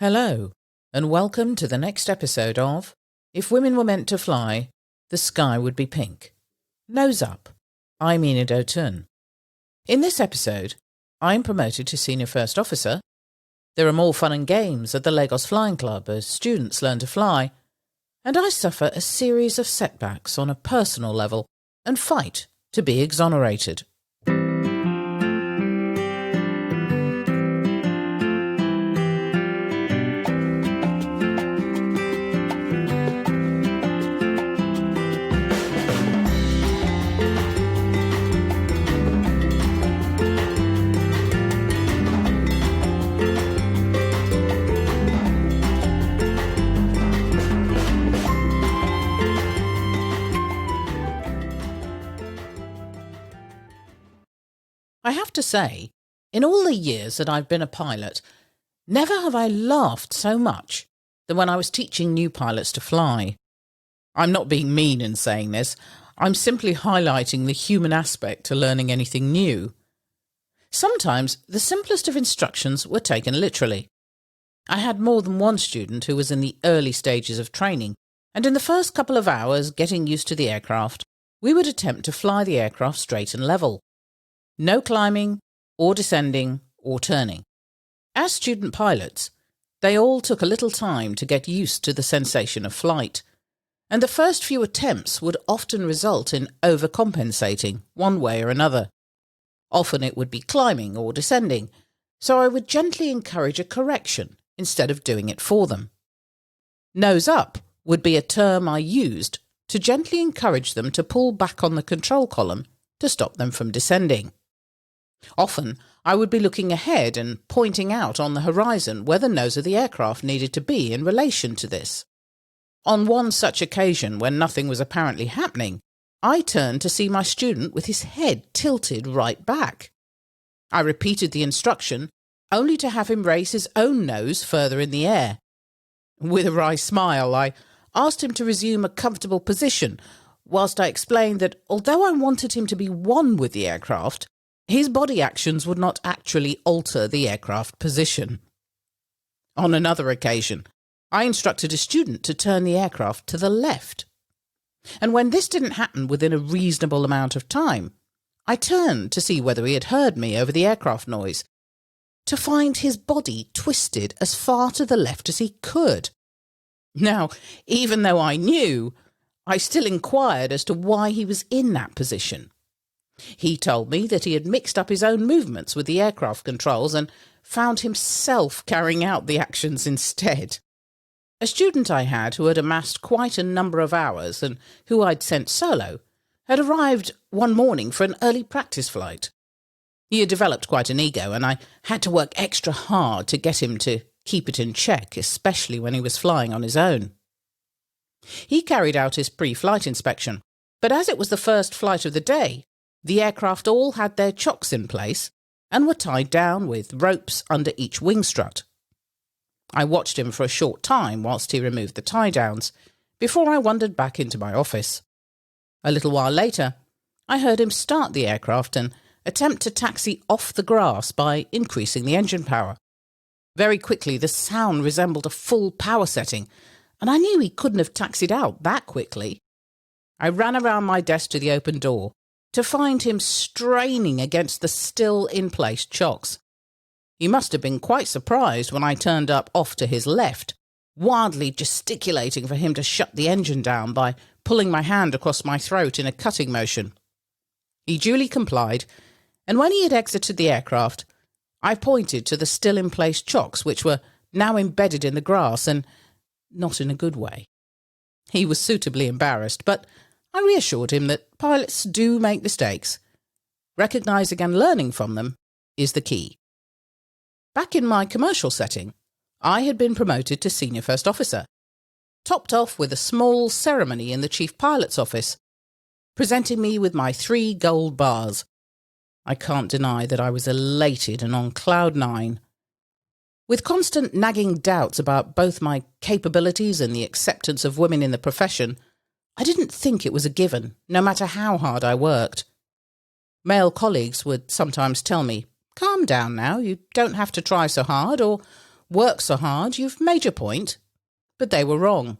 Hello, and welcome to the next episode of If Women Were Meant to Fly, the Sky Would Be Pink. Nose up. I'm Enid O'Toole. In this episode, I'm promoted to Senior First Officer. There are more fun and games at the Lagos Flying Club as students learn to fly, and I suffer a series of setbacks on a personal level and fight to be exonerated. I have to say, in all the years that I've been a pilot, never have I laughed so much than when I was teaching new pilots to fly. I'm not being mean in saying this, I'm simply highlighting the human aspect to learning anything new. Sometimes the simplest of instructions were taken literally. I had more than one student who was in the early stages of training, and in the first couple of hours getting used to the aircraft, we would attempt to fly the aircraft straight and level. No climbing, or descending, or turning. As student pilots, they all took a little time to get used to the sensation of flight, and the first few attempts would often result in overcompensating one way or another. Often it would be climbing or descending, so I would gently encourage a correction instead of doing it for them. Nose up would be a term I used to gently encourage them to pull back on the control column to stop them from descending. Often, I would be looking ahead and pointing out on the horizon where the nose of the aircraft needed to be in relation to this. On one such occasion, when nothing was apparently happening, I turned to see my student with his head tilted right back. I repeated the instruction, only to have him raise his own nose further in the air. With a wry smile, I asked him to resume a comfortable position, whilst I explained that although I wanted him to be one with the aircraft, his body actions would not actually alter the aircraft position. On another occasion, I instructed a student to turn the aircraft to the left. And when this didn't happen within a reasonable amount of time, I turned to see whether he had heard me over the aircraft noise, to find his body twisted as far to the left as he could. Now, even though I knew, I still inquired as to why he was in that position. He told me that he had mixed up his own movements with the aircraft controls and found himself carrying out the actions instead. A student I had who had amassed quite a number of hours and who I'd sent solo had arrived one morning for an early practice flight. He had developed quite an ego, and I had to work extra hard to get him to keep it in check, especially when he was flying on his own. He carried out his pre-flight inspection, but as it was the first flight of the day, the aircraft all had their chocks in place and were tied down with ropes under each wing strut. I watched him for a short time whilst he removed the tie-downs, before I wandered back into my office. A little while later, I heard him start the aircraft and attempt to taxi off the grass by increasing the engine power. Very quickly, the sound resembled a full power setting, and I knew he couldn't have taxied out that quickly. I ran around my desk to the open door, to find him straining against the still in-place chocks. He must have been quite surprised when I turned up off to his left, wildly gesticulating for him to shut the engine down by pulling my hand across my throat in a cutting motion. He duly complied, and when he had exited the aircraft, I pointed to the still in-place chocks, which were now embedded in the grass, and not in a good way. He was suitably embarrassed, but I reassured him that pilots do make mistakes. Recognising and learning from them is the key. Back in my commercial setting, I had been promoted to Senior First Officer, topped off with a small ceremony in the Chief Pilot's office, presenting me with my 3 gold bars. I can't deny that I was elated and on cloud 9. With constant nagging doubts about both my capabilities and the acceptance of women in the profession, I didn't think it was a given, no matter how hard I worked. Male colleagues would sometimes tell me, "Calm down now, you don't have to try so hard," or Work so hard, you've made your point. But they were wrong.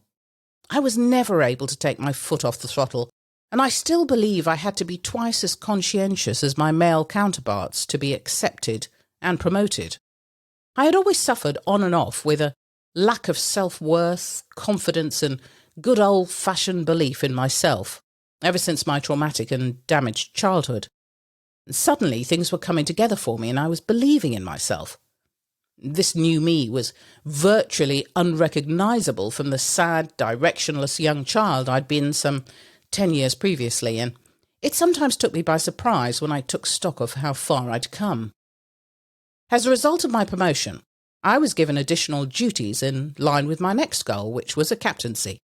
I was never able to take my foot off the throttle, and I still believe I had to be twice as conscientious as my male counterparts to be accepted and promoted. I had always suffered on and off with a lack of self-worth, confidence, and good old-fashioned belief in myself, ever since my traumatic and damaged childhood. And suddenly things were coming together for me and I was believing in myself. This new me was virtually unrecognisable from the sad, directionless young child I'd been some 10 years previously, and it sometimes took me by surprise when I took stock of how far I'd come. As a result of my promotion, I was given additional duties in line with my next goal, which was a captaincy.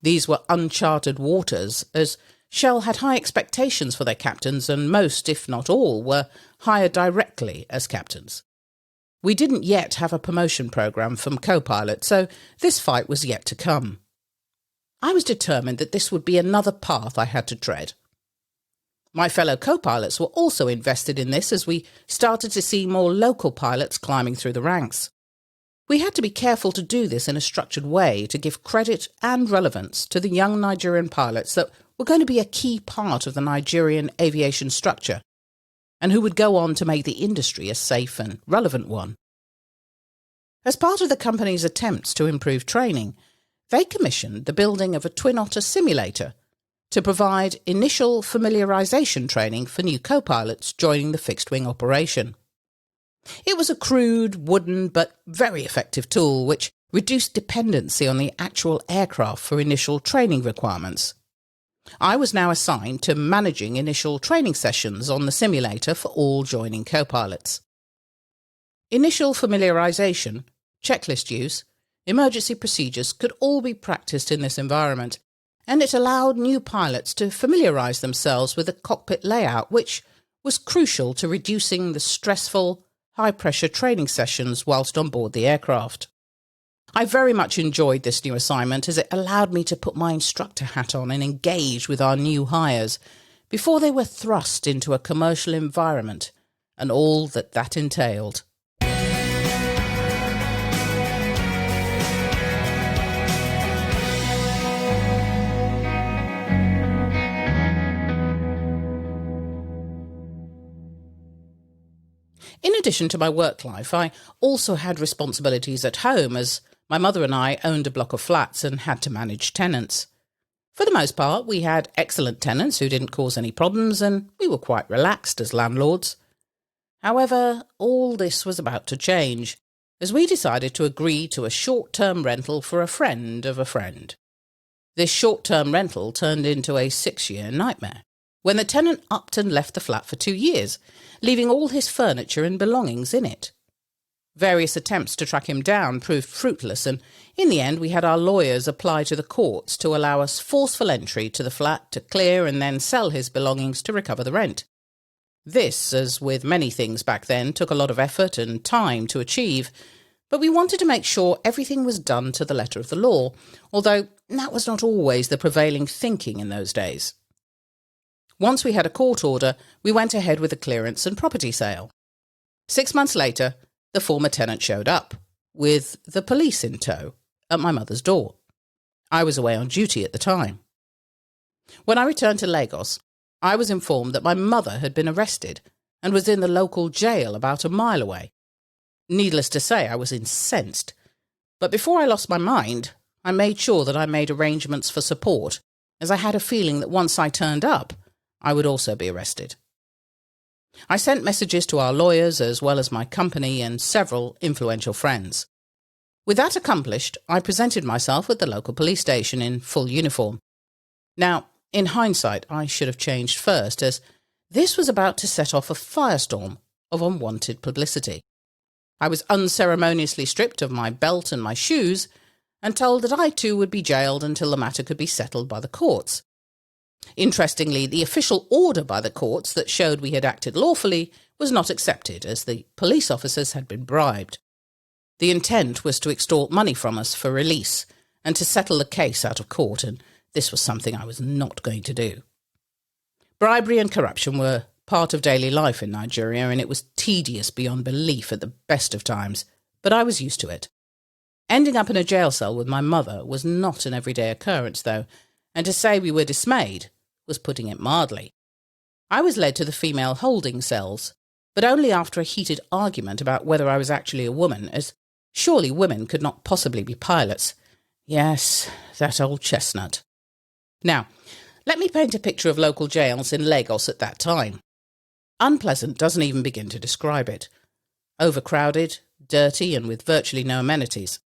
These were uncharted waters, as Shell had high expectations for their captains, and most, if not all, were hired directly as captains. We didn't yet have a promotion programme from co-pilot, so this fight was yet to come. I was determined that this would be another path I had to tread. My fellow co-pilots were also invested in this as we started to see more local pilots climbing through the ranks. We had to be careful to do this in a structured way to give credit and relevance to the young Nigerian pilots that were going to be a key part of the Nigerian aviation structure, and who would go on to make the industry a safe and relevant one. As part of the company's attempts to improve training, they commissioned the building of a Twin Otter simulator to provide initial familiarisation training for new co-pilots joining the fixed-wing operation. It was a crude, wooden but very effective tool which reduced dependency on the actual aircraft for initial training requirements. I was now assigned to managing initial training sessions on the simulator for all joining co-pilots. Initial familiarisation, checklist use, emergency procedures could all be practised in this environment, and it allowed new pilots to familiarise themselves with the cockpit layout, which was crucial to reducing the stressful, high-pressure training sessions whilst on board the aircraft. I very much enjoyed this new assignment as it allowed me to put my instructor hat on and engage with our new hires before they were thrust into a commercial environment and all that that entailed. In addition to my work life, I also had responsibilities at home as my mother and I owned a block of flats and had to manage tenants. For the most part, we had excellent tenants who didn't cause any problems, and we were quite relaxed as landlords. However, all this was about to change, as we decided to agree to a short-term rental for a friend of a friend. This short-term rental turned into a 6-year nightmare, when the tenant upped and left the flat for 2 years, leaving all his furniture and belongings in it. Various attempts to track him down proved fruitless, and in the end we had our lawyers apply to the courts to allow us forceful entry to the flat to clear and then sell his belongings to recover the rent. This, as with many things back then, took a lot of effort and time to achieve, but we wanted to make sure everything was done to the letter of the law, although that was not always the prevailing thinking in those days. Once we had a court order, we went ahead with the clearance and property sale. 6 months later, the former tenant showed up, with the police in tow, at my mother's door. I was away on duty at the time. When I returned to Lagos, I was informed that my mother had been arrested and was in the local jail about a mile away. Needless to say, I was incensed. But before I lost my mind, I made sure that I made arrangements for support, as I had a feeling that once I turned up, I would also be arrested. I sent messages to our lawyers as well as my company and several influential friends. With that accomplished, I presented myself at the local police station in full uniform. Now, in hindsight, I should have changed first, as this was about to set off a firestorm of unwanted publicity. I was unceremoniously stripped of my belt and my shoes and told that I too would be jailed until the matter could be settled by the courts. Interestingly, the official order by the courts that showed we had acted lawfully was not accepted, as the police officers had been bribed. The intent was to extort money from us for release and to settle the case out of court, and this was something I was not going to do. Bribery and corruption were part of daily life in Nigeria, and it was tedious beyond belief at the best of times, but I was used to it. Ending up in a jail cell with my mother was not an everyday occurrence, though, and to say we were dismayed was putting it mildly. I was led to the female holding cells, but only after a heated argument about whether I was actually a woman, as surely women could not possibly be pilots. Yes, that old chestnut. Now, let me paint a picture of local jails in Lagos at that time. Unpleasant doesn't even begin to describe it. Overcrowded, dirty, and with virtually no amenities.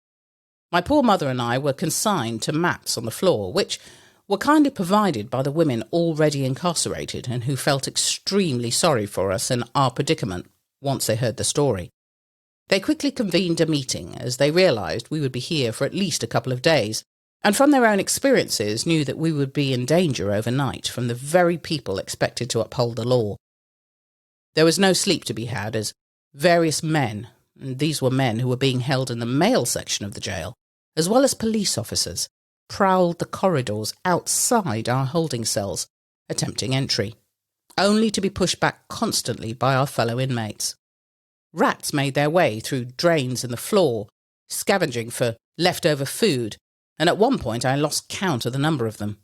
My poor mother and I were consigned to mats on the floor, which were kindly provided by the women already incarcerated and who felt extremely sorry for us and our predicament once they heard the story. They quickly convened a meeting as they realised we would be here for at least a couple of days, and from their own experiences knew that we would be in danger overnight from the very people expected to uphold the law. There was no sleep to be had as various men, and these were men who were being held in the male section of the jail, as well as police officers, prowled the corridors outside our holding cells, attempting entry, only to be pushed back constantly by our fellow inmates. Rats made their way through drains in the floor, scavenging for leftover food, and at one point I lost count of the number of them.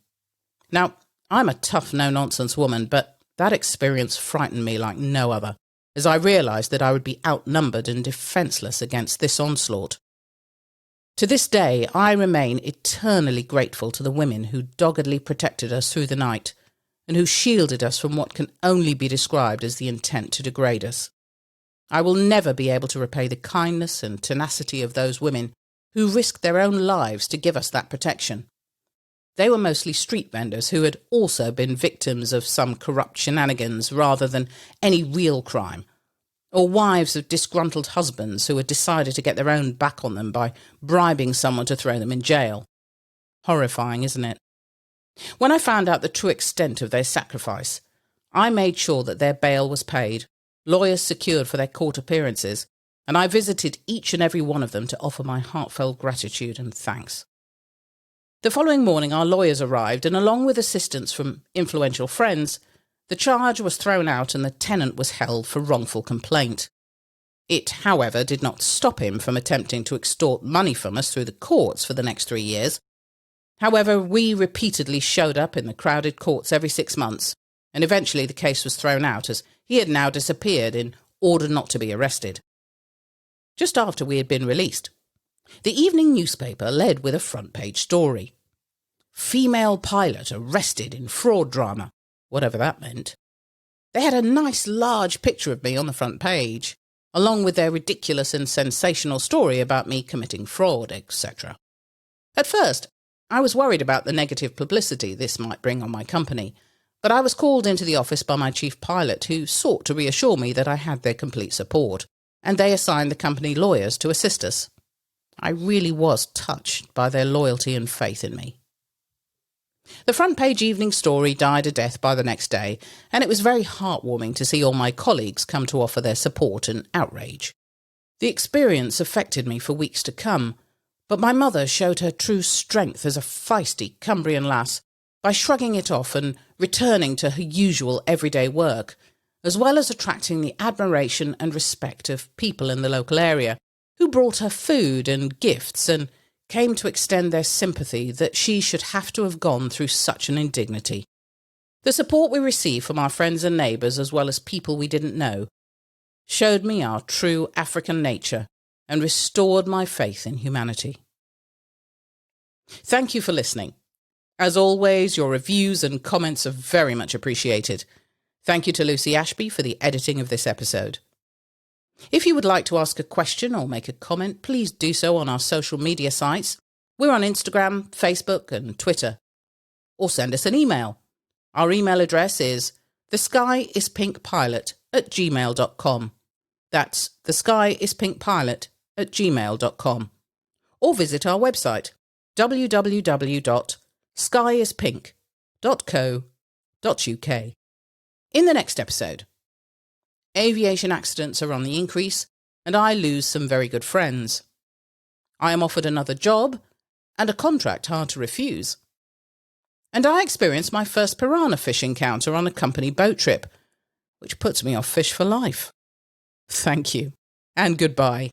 Now, I'm a tough, no-nonsense woman, but that experience frightened me like no other, as I realised that I would be outnumbered and defenceless against this onslaught. To this day, I remain eternally grateful to the women who doggedly protected us through the night, and who shielded us from what can only be described as the intent to degrade us. I will never be able to repay the kindness and tenacity of those women who risked their own lives to give us that protection. They were mostly street vendors who had also been victims of some corrupt shenanigans rather than any real crime, or wives of disgruntled husbands who had decided to get their own back on them by bribing someone to throw them in jail. Horrifying, isn't it? When I found out the true extent of their sacrifice, I made sure that their bail was paid, lawyers secured for their court appearances, and I visited each and every one of them to offer my heartfelt gratitude and thanks. The following morning our lawyers arrived, and along with assistance from influential friends, the charge was thrown out and the tenant was held for wrongful complaint. It, however, did not stop him from attempting to extort money from us through the courts for the next 3 years. However, we repeatedly showed up in the crowded courts every 6 months, and eventually the case was thrown out as he had now disappeared in order not to be arrested. Just after we had been released, the evening newspaper led with a front-page story. Female pilot arrested in fraud drama, whatever that meant. They had a nice large picture of me on the front page, along with their ridiculous and sensational story about me committing fraud, etc. At first, I was worried about the negative publicity this might bring on my company, but I was called into the office by my chief pilot, who sought to reassure me that I had their complete support, and they assigned the company lawyers to assist us. I really was touched by their loyalty and faith in me. The front-page evening story died a death by the next day, and it was very heartwarming to see all my colleagues come to offer their support and outrage. The experience affected me for weeks to come, but my mother showed her true strength as a feisty Cumbrian lass by shrugging it off and returning to her usual everyday work, as well as attracting the admiration and respect of people in the local area, who brought her food and gifts and came to extend their sympathy that she should have to have gone through such an indignity. The support we received from our friends and neighbours, as well as people we didn't know, showed me our true African nature and restored my faith in humanity. Thank you for listening. As always, your reviews and comments are very much appreciated. Thank you to Lucy Ashby for the editing of this episode. If you would like to ask a question or make a comment, please do so on our social media sites. We're on Instagram, Facebook and Twitter. Or send us an email. Our email address is theskyIspinkpilot@gmail.com. That's theskyIspinkpilot@gmail.com. Or visit our website, www.skyispink.co.uk. In the next episode, aviation accidents are on the increase, and I lose some very good friends. I am offered another job, and a contract hard to refuse. And I experienced my first piranha fish encounter on a company boat trip, which puts me off fish for life. Thank you, and goodbye.